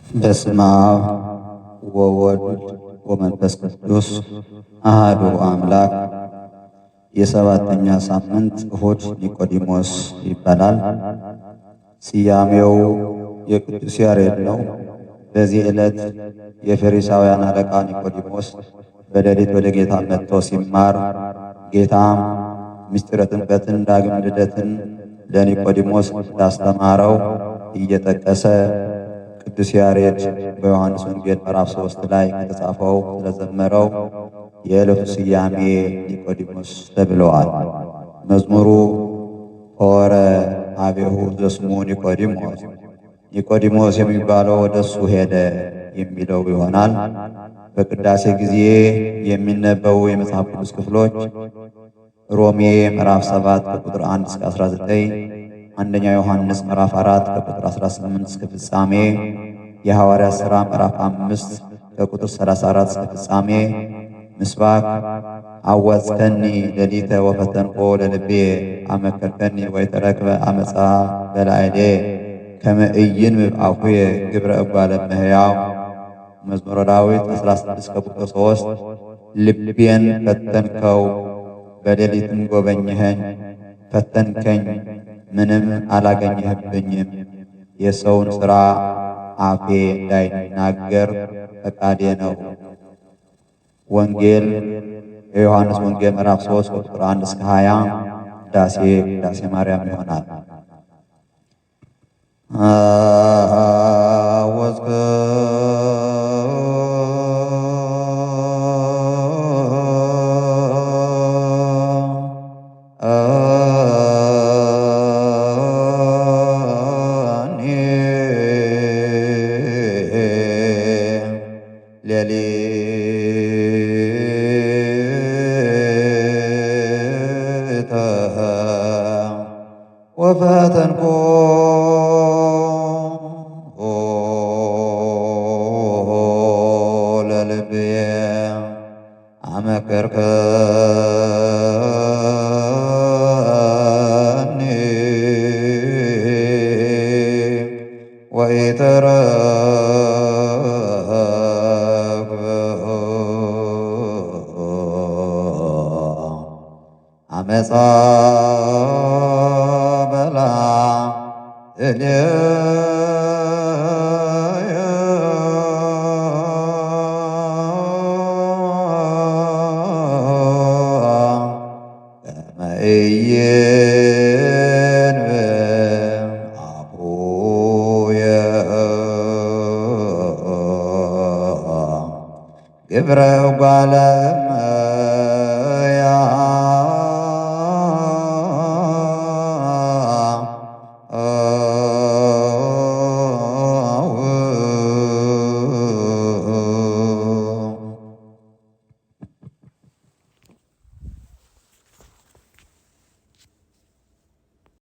በስመ አብ ወወልድ ወመንፈስ ቅዱስ አሐዱ አምላክ። የሰባተኛ ሳምንት እሁድ ኒቆዲሞስ ይባላል። ስያሜው የቅዱስ ያሬድ ነው። በዚህ ዕለት የፈሪሳውያን አለቃ ኒቆዲሞስ በሌሊት ወደ ጌታ መጥቶ ሲማር ጌታም ምስጢረ ጥምቀትን ዳግም ልደትን ለኒቆዲሞስ እንዳስተማረው እየጠቀሰ ቅዱስ ያሬድ በዮሐንስ ወንጌል ምዕራፍ 3 ላይ ከተጻፈው ስለዘመረው የዕለቱ ስያሜ ኒቆዲሞስ ተብለዋል። መዝሙሩ ሆረ አቤሁ ዘስሙ ኒቆዲሞስ፣ ኒቆዲሞስ የሚባለው ወደሱ ሄደ የሚለው ይሆናል። በቅዳሴ ጊዜ የሚነበቡ የመጽሐፍ ቅዱስ ክፍሎች ሮሜ ምዕራፍ 7 ከቁጥር 1 እስከ 19፣ አንደኛ ዮሐንስ ምዕራፍ 4 ከቁጥር 18 እስከ ፍጻሜ፣ የሐዋርያት ሥራ ምዕራፍ 5 ከቁጥር 34 እስከ ፍጻሜ፣ ምስባክ አወጽከኒ ሌሊተ ወፈተንኮ ለልቤ አመከርከኒ ወይተረክበ አመፃ በላዕሌ ከመ ኢይንብብ አፉየ ግብረ እጓለ እመሕያው፣ መዝሙረ ዳዊት 16 ከቁጥር 3 ልቤን ፈተንከው በሌሊትም ጎበኘኸኝ፣ ፈተንከኝ ምንም አላገኘህብኝም። የሰውን ሥራ አፌ እንዳይናገር ፈቃዴ ነው። ወንጌል የዮሐንስ ወንጌል ምዕራፍ 3 ቁጥር 1 እስከ 20 ቅዳሴ ማርያም ይሆናል። ወፈተንኮ ለልብየ አመከርከኒ ወኢተረክበ አመፃ በላዕሌየ ከመ ኢይንብብ አፉየ ግብረ እጓለ እመሕያው